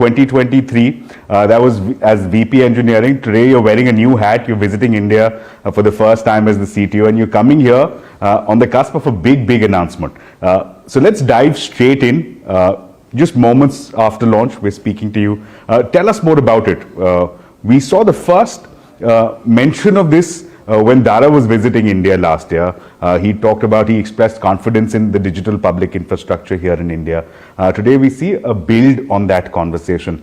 2023. That was as VP Engineering. Today you're wearing a new hat. You're visiting India for the first time as the CTO, and you're coming here on the cusp of a big announcement. So let's dive straight in. Just moments after launch, we're speaking to you. Tell us more about it. We saw the first mention of this when Dara was visiting India last year. He expressed confidence in the digital public infrastructure here in India. Today we see a build on that conversation.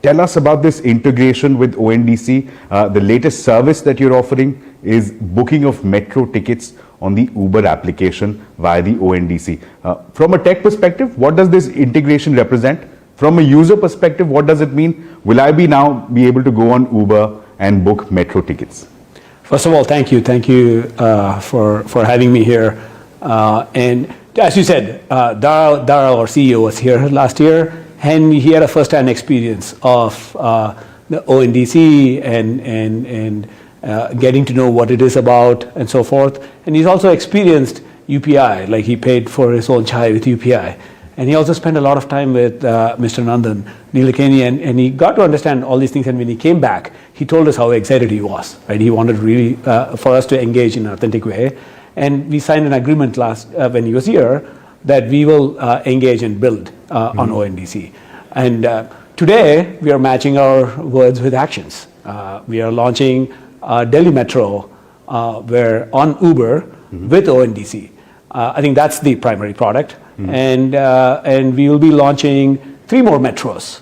Tell us about this integration with ONDC. The latest service that you're offering is booking of metro tickets on the Uber application via the ONDC. From a tech perspective, what does this integration represent? From a user perspective, what does it mean? Will I now be able to go on Uber and book metro tickets? First of all, thank you for having me here. And as you said, Dara, our CEO, was here last year, and he had a first-hand experience of the ONDC and getting to know what it is about and so forth. And he's also experienced UPI, like he paid for his own chai with UPI. And he also spent a lot of time with Mr. Nandan Nilekani, and he got to understand all these things. And when he came back, he told us how excited he was. Right? He wanted really for us to engage in an authentic way. And we signed an agreement when he was here that we will engage and build on ONDC. And today, we are matching our words with actions. We are launching Delhi Metro where on Uber with ONDC. I think that's the primary product. And we will be launching 3 more metros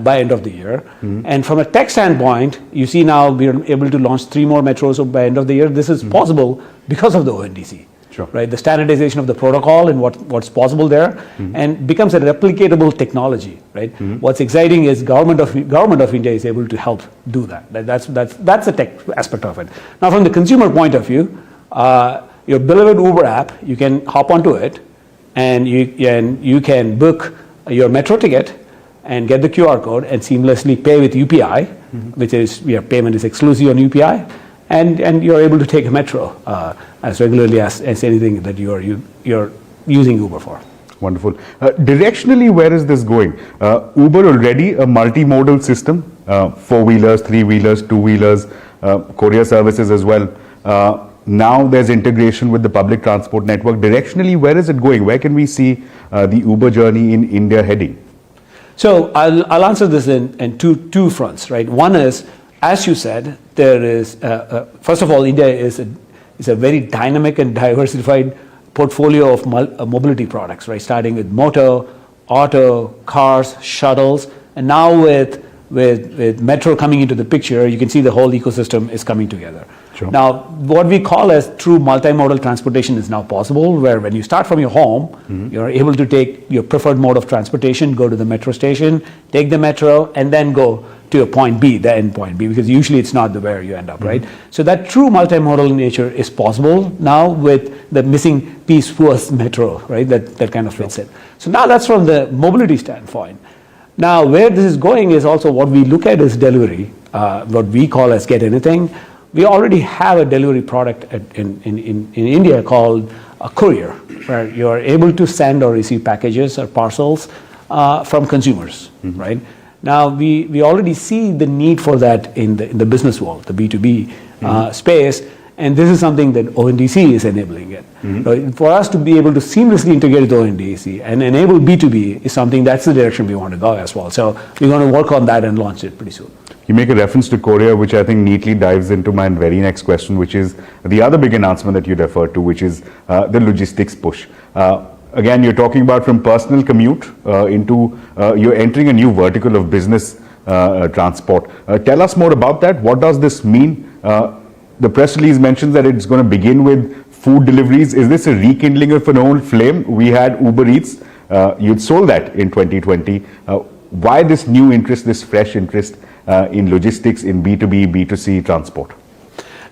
by end of the year. And from a tech standpoint, you see now we are able to launch 3 more metros by end of the year. This is possible because of the ONDC. Sure. Right? The standardization of the protocol and what's possible there, and becomes a replicatable technology. Right? What's exciting is government of India is able to help do that. That's the tech aspect of it. Now, from the consumer point of view, your beloved Uber app, you can hop onto it, and you can book your metro ticket and get the QR code and seamlessly pay with UPI, which is your payment is exclusive on UPI, and you're able to take a metro as regularly as anything that you're using Uber for. Wonderful. Directionally, where is this going? Uber already a multimodal system, 4-wheelers, 3-wheelers, 2-wheelers, courier services as well. Now there's integration with the public transport network. Directionally, where is it going? Where can we see the Uber journey in India heading? So I'll answer this in two fronts, right? One is, as you said, there is first of all, India is a very dynamic and diversified portfolio of mobility products, right? Starting with motor, auto, cars, shuttles, and now with metro coming into the picture, you can see the whole ecosystem is coming together. Sure. Now, what we call as true multimodal transportation is now possible, where when you start from your home, you're able to take your preferred mode of transportation, go to the metro station, take the metro, and then go to a point B, the end point B, because usually it's not where you end up, right? So that true multimodal nature is possible now with the missing piece was metro, right? That kind of fits it. So now that's from the mobility standpoint. Now, where this is going is also what we look at as delivery, what we call as Get Anything. We already have a delivery product in India called a courier, where you're able to send or receive packages or parcels from consumers, right? Now, we already see the need for that in the business world, the B2B space, and this is something that ONDC is enabling it. So for us to be able to seamlessly integrate with ONDC and enable B2B is something that's the direction we want to go as well. So we're going to work on that and launch it pretty soon. You make a reference to courier, which I think neatly dives into my very next question, which is the other big announcement that you referred to, which is the logistics push. Again, you're talking about from personal commute into you're entering a new vertical of business transport. Tell us more about that. What does this mean? The press release mentions that it's going to begin with food deliveries. Is this a rekindling of an old flame? We had Uber Eats. You'd sold that in 2020. Why this new interest, this fresh interest in logistics, in B2B, B2C transport?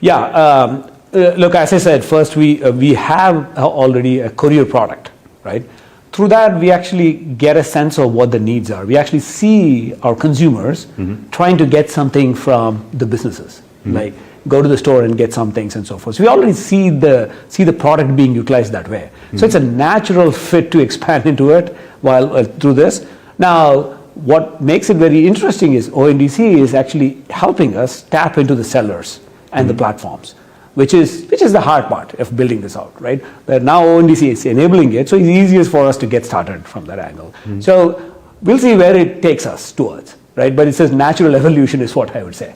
Yeah, look, as I said, first we have already a courier product, right? Through that, we actually get a sense of what the needs are. We actually see our consumers trying to get something from the businesses, like go to the store and get some things and so forth. So we already see the product being utilized that way. So it's a natural fit to expand into it while through this. Now, what makes it very interesting is ONDC is actually helping us tap into the sellers and the platforms, which is the hard part of building this out, right? But now ONDC is enabling it, so it's easiest for us to get started from that angle. So we'll see where it takes us towards, right? But it's a natural evolution is what I would say.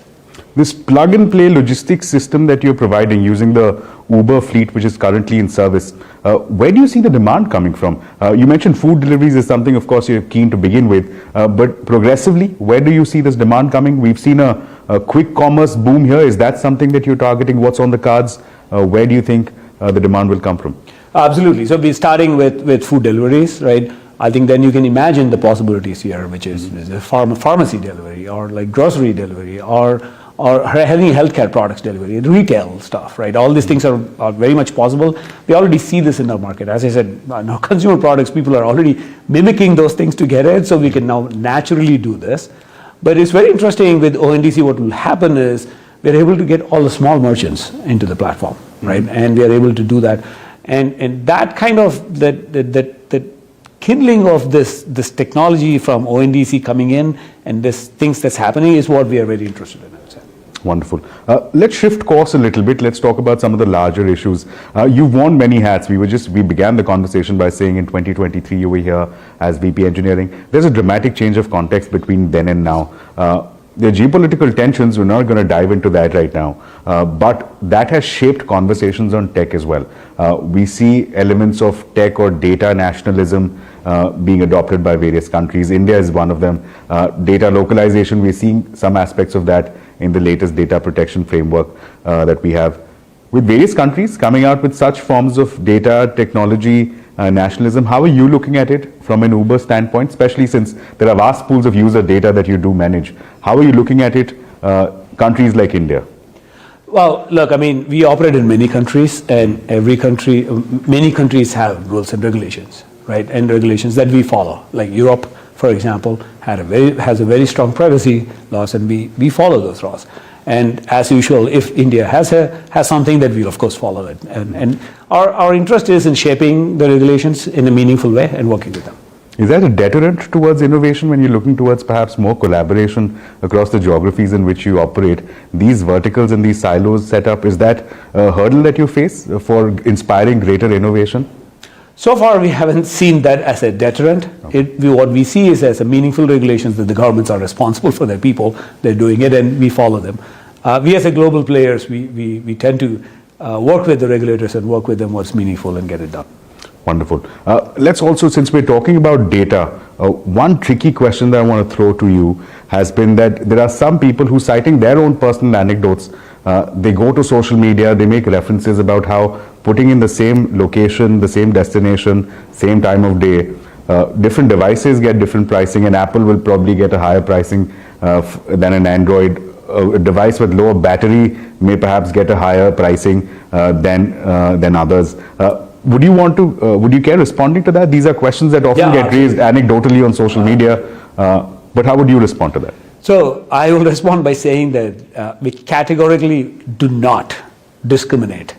This plug-and-play logistics system that you're providing using the Uber fleet, which is currently in service, where do you see the demand coming from? You mentioned food deliveries is something, of course, you're keen to begin with, but progressively, where do you see this demand coming? We've seen a quick commerce boom here. Is that something that you're targeting? What's on the cards? Where do you think the demand will come from? Absolutely. So we're starting with food deliveries, right? I think then you can imagine the possibilities here, which is pharmacy delivery, or like grocery delivery, or having healthcare products delivery, retail stuff, right? All these things are very much possible. We already see this in our market. As I said, now consumer products, people are already mimicking those things to get it, so we can now naturally do this. But it's very interesting with ONDC, what will happen is we're able to get all the small merchants into the platform, right? And we are able to do that. And that kind of, that kindling of this technology from ONDC coming in and this things that's happening is what we are very interested in, I would say. Wonderful. Let's shift course a little bit. Let's talk about some of the larger issues. You've worn many hats. We began the conversation by saying in 2023 you were here as VP Engineering. There's a dramatic change of context between then and now. The geopolitical tensions, we're not going to dive into that right now, but that has shaped conversations on tech as well. We see elements of tech or data nationalism being adopted by various countries. India is one of them. Data localization, we're seeing some aspects of that in the latest data protection framework that we have. With various countries coming out with such forms of data, technology, nationalism, how are you looking at it from an Uber standpoint, especially since there are vast pools of user data that you do manage? How are you looking at it, countries like India? Well, look, I mean, we operate in many countries, and every country, many countries have rules and regulations, right? And regulations that we follow. Like Europe, for example, has a very strong privacy laws, and we follow those laws. And as usual, if India has something, that we'll of course follow it. And our interest is in shaping the regulations in a meaningful way and working with them. Is that a deterrent towards innovation when you're looking towards perhaps more collaboration across the geographies in which you operate? These verticals and these silos set up, is that a hurdle that you face for inspiring greater innovation? So far, we haven't seen that as a deterrent. Okay. What we see is as a meaningful regulations that the governments are responsible for their people, they're doing it, and we follow them. We as a global players, we tend to work with the regulators and work with them what's meaningful and get it done. Wonderful. Let's also, since we're talking about data, one tricky question that I want to throw to you has been that there are some people who, citing their own personal anecdotes, they go to social media, they make references about how putting in the same location, the same destination, same time of day, different devices get different pricing, and Apple will probably get a higher pricing than an Android. A device with lower battery may perhaps get a higher pricing than others. Would you care responding to that? These are questions that often get raised anecdotally on social media, but how would you respond to that? So I will respond by saying that we categorically do not discriminate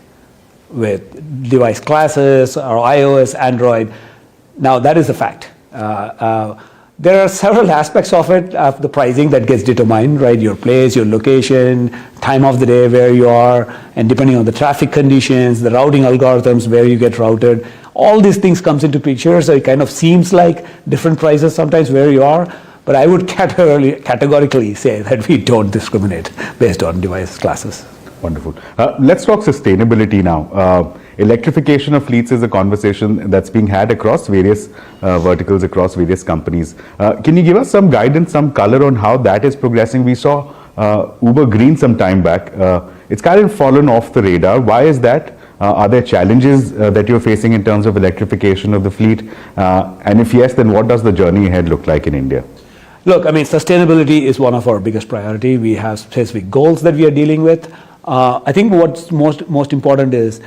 with device classes or iOS, Android. Now that is a fact. There are several aspects of it, of the pricing that gets determined, right? Your place, your location, time of the day where you are, and depending on the traffic conditions, the routing algorithms, where you get routed, all these things comes into picture. So it kind of seems like different prices sometimes where you are, but I would categorically say that we don't discriminate based on device classes. Wonderful. Let's talk sustainability now. Electrification of fleets is a conversation that's being had across various verticals, across various companies. Can you give us some guidance, some color on how that is progressing? We saw Uber Green some time back. It's kind of fallen off the radar. Why is that? Are there challenges that you're facing in terms of electrification of the fleet? And if yes, then what does the journey ahead look like in India? Look, I mean, sustainability is one of our biggest priority. We have specific goals that we are dealing with. I think what's most important is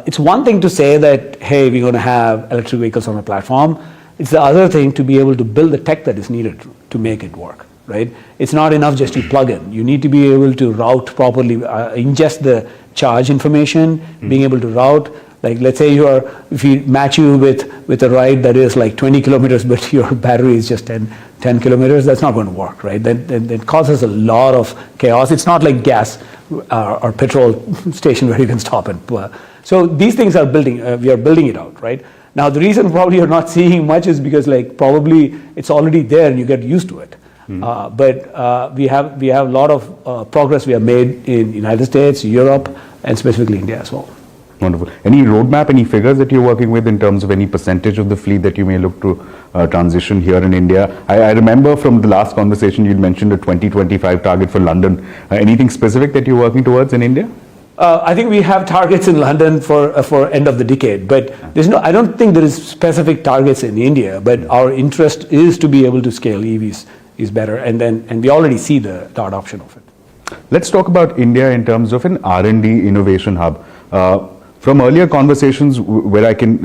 it's one thing to say that, hey, we're going to have electric vehicles on the platform. It's the other thing to be able to build the tech that is needed to make it work, right? It's not enough just to plug in. You need to be able to route properly, ingest the charge information, being able to route. Like, let's say if we match you with a ride that is like 20 kilometers, but your battery is just 10 10 kilometers, that's not going to work, right? That causes a lot of chaos. It's not like gas or petrol station where you can stop and so these things are we are building it out, right? Now the reason probably you're not seeing much is because like probably it's already there and you get used to it. But we have a lot of progress we have made in United States, Europe, and specifically India as well. Wonderful. Any roadmap, any figures that you're working with in terms of any percentage of the fleet that you may look to transition here in India? I remember from the last conversation you'd mentioned a 2025 target for London. Anything specific that you're working towards in India? I think we have targets in London for end of the decade, but I don't think there is specific targets in India, but our interest is to be able to scale EVs is better, and we already see the adoption of it. Let's talk about India in terms of an R&D innovation hub. From earlier conversations where I can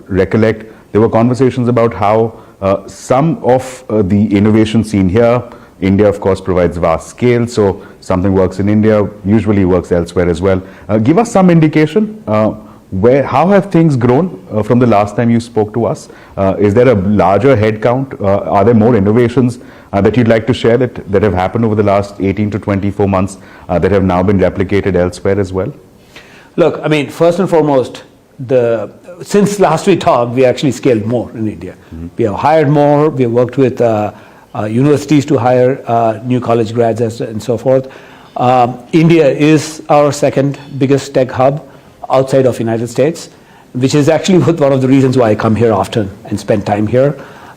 recollect, there were conversations about how some of the innovation seen here, India of course provides vast scale, so something works in India, usually works elsewhere as well. Give us some indication, how have things grown from the last time you spoke to us? Is there a larger headcount? Are there more innovations that you'd like to share that have happened over the last 18 to 24 months that have now been replicated elsewhere as well? Look, I mean, first and foremost, since last we talked, we actually scaled more in India. Mm-hmm. We have hired more, we have worked with universities to hire new college grads and so forth. India is our second biggest tech hub outside of United States, which is actually one of the reasons why I come here often and spend time here.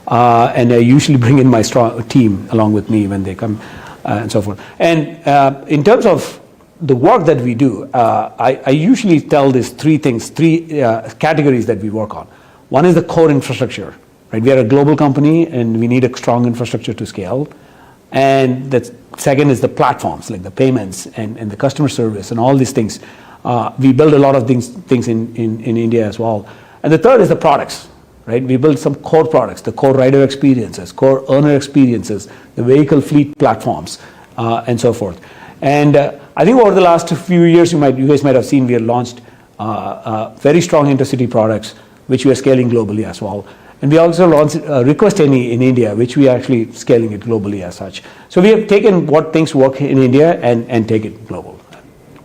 And I usually bring in my strong team along with me when they come and so forth. And in terms of the work that we do, I usually tell these three categories that we work on. One is the core infrastructure, right? We are a global company and we need a strong infrastructure to scale. And the second is the platforms, like the payments and the customer service and all these things. We build a lot of things in India as well. And the third is the products, right? We build some core products, the core rider experiences, core earner experiences, the vehicle fleet platforms, and so forth. And I think over the last few years, you guys might have seen we have launched very strong intercity products, which we are scaling globally as well. And we also launched Request Any in India, which we are actually scaling it globally as such. So we have taken what things work in India and take it global.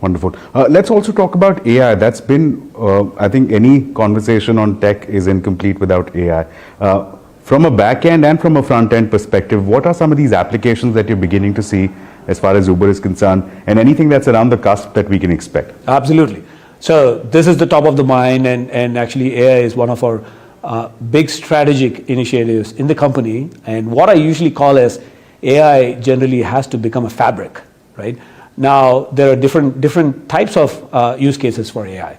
Wonderful. Let's also talk about AI. That's been, I think any conversation on tech is incomplete without AI. From a back-end and from a front-end perspective, what are some of these applications that you're beginning to see as far as Uber is concerned, and anything that's around the cusp that we can expect? Absolutely. So this is the top of the mind, and actually AI is one of our big strategic initiatives in the company. And what I usually call as AI generally has to become a fabric, right? Now, there are different types of use cases for AI.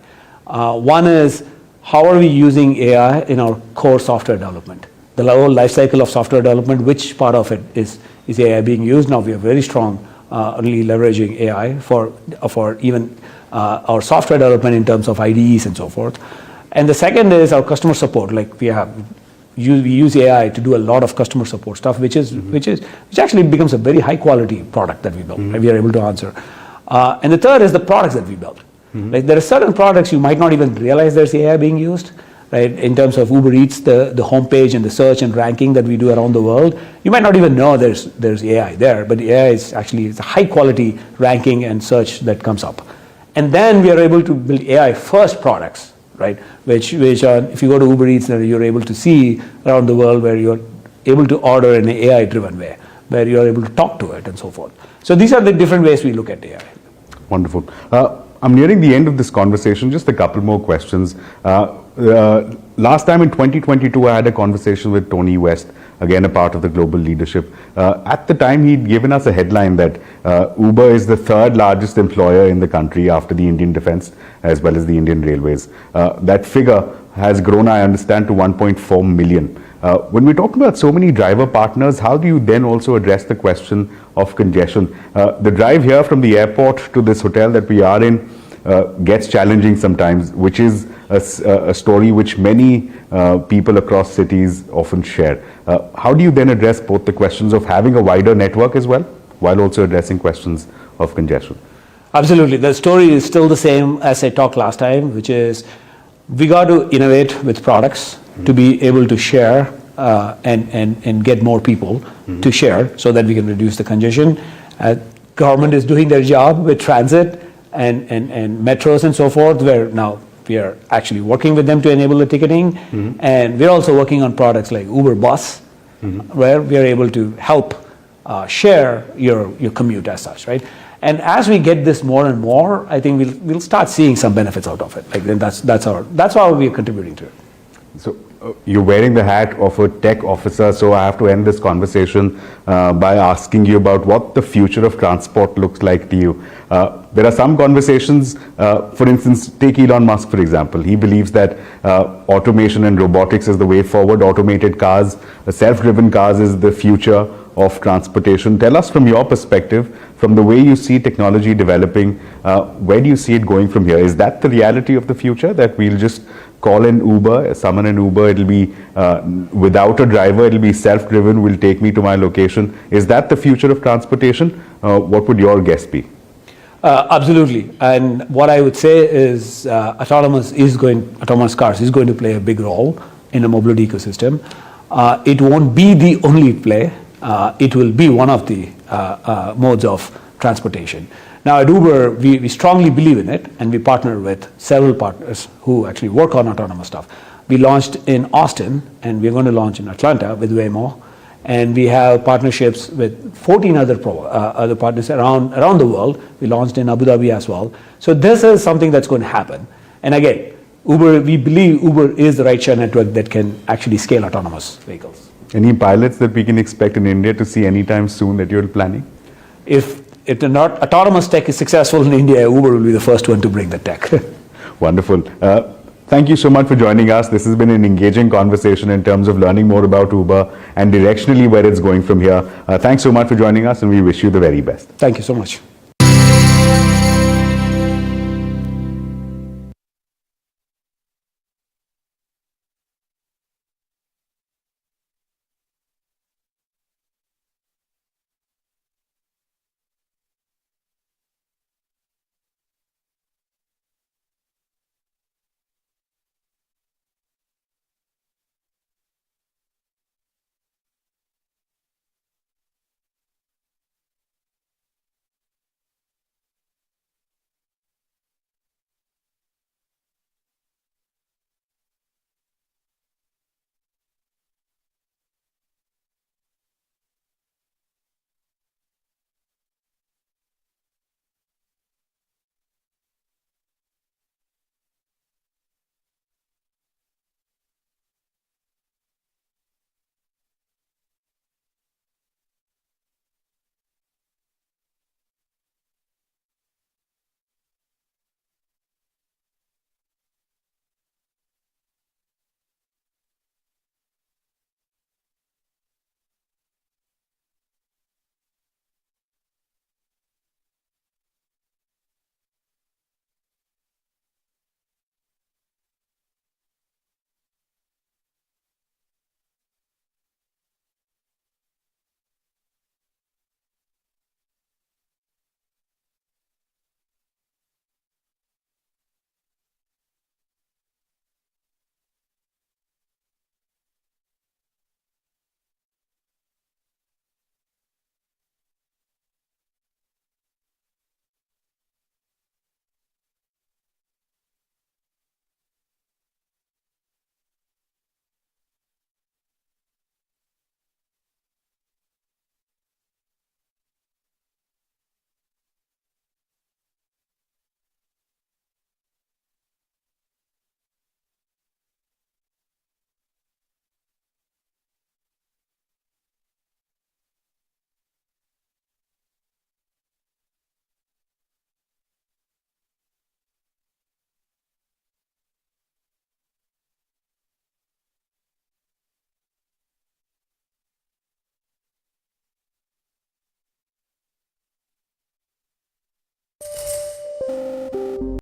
One is, how are we using AI in our core software development? The whole life cycle of software development, which part of it is AI being used? Now, we are very strong only leveraging AI for even our software development in terms of IDEs and so forth. And the second is our customer support. Like we use AI to do a lot of customer support stuff, which actually becomes a very high quality product that we build. Mm-hmm. Right? We are able to answer. And the third is the products that we build. Mm-hmm. Like there are certain products you might not even realize there's AI being used. Right? In terms of Uber Eats, the homepage and the search and ranking that we do around the world, you might not even know there's AI there, but AI is actually it's a high quality ranking and search that comes up. And then we are able to build AI first products, right? Which are, if you go to Uber Eats, you're able to see around the world where you're able to order in an AI driven way, where you're able to talk to it and so forth. So these are the different ways we look at AI. Wonderful. I'm nearing the end of this conversation, just a couple more questions. Last time in 2022, I had a conversation with Tony West, again a part of the global leadership. At the time, he'd given us a headline that Uber is the third largest employer in the country after the Indian Defence as well as the Indian Railways. That figure has grown, I understand, to 1.4 million. When we talk about so many driver partners, how do you then also address the question of congestion? The drive here from the airport to this hotel that we are in gets challenging sometimes, which is a story which many people across cities often share. How do you then address both the questions of having a wider network as well, while also addressing questions of congestion? Absolutely. The story is still the same as I talked last time, which is we got to innovate with products to be able to share and get more people to share so that we can reduce the congestion. Government is doing their job with transit and metros and so forth, where now we are actually working with them to enable the ticketing. And we're also working on products like Uber Bus, where we are able to help share your commute as such, right? And as we get this more and more, I think we'll start seeing some benefits out of it. Like then that's how we are contributing to it. So you're wearing the hat of a tech officer, so I have to end this conversation by asking you about what the future of transport looks like to you. There are some conversations, for instance, take Elon Musk, for example. He believes that automation and robotics is the way forward. Automated cars, self-driven cars is the future of transportation. Tell us from your perspective, from the way you see technology developing, where do you see it going from here? Is that the reality of the future, that we'll just call an Uber, summon an Uber, it'll be without a driver, it'll be self-driven, will take me to my location? Is that the future of transportation? What would your guess be? Absolutely. And what I would say is autonomous cars is going to play a big role in the mobility ecosystem. It won't be the only play. It will be one of the modes of transportation. Now at Uber, we strongly believe in it, and we partner with several partners who actually work on autonomous stuff. We launched in Austin, and we're going to launch in Atlanta with Waymo, and we have partnerships with 14 other partners around the world. We launched in Abu Dhabi as well. So this is something that's going to happen. And again, we believe Uber is the rideshare network that can actually scale autonomous vehicles. Any pilots that we can expect in India to see anytime soon that you're planning? If the autonomous tech is successful in India, Uber will be the first one to bring the tech. Wonderful. Thank you so much for joining us. This has been an engaging conversation in terms of learning more about Uber and directionally where it's going from here. Thanks so much for joining us, and we wish you the very best. Thank you so much.